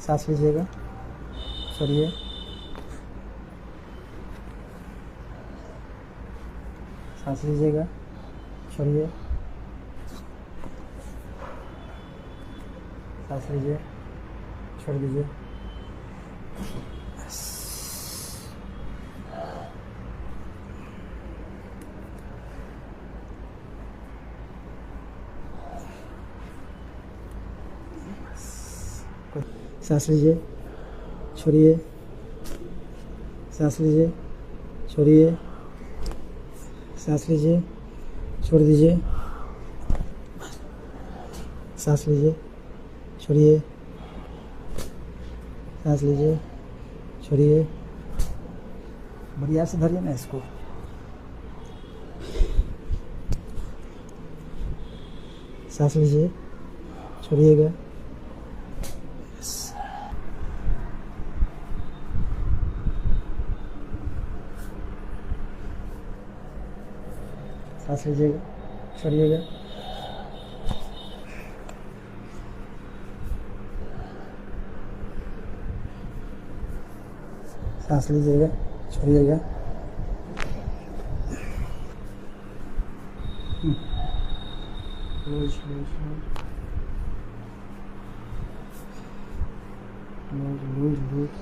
सांस लीजिएगा, छोड़िए, सांस लीजिएगा, छोड़िए, सांस लीजिए, छोड़ दीजिए। सांस लीजिए, छोड़िए, सांस लीजिए, छोड़िए, सांस लीजिए, छोड़ दीजिए, सांस लीजिए, छोड़िए, सांस लीजिए, छोड़िए। बढ़िया से धरिए ना इसको। सांस लीजिए, छोड़िएगा। सांस लीजिएगा, छोड़िएगा। सांस लीजिएगा, छोड़िएगा। Loose loose loose loose loose.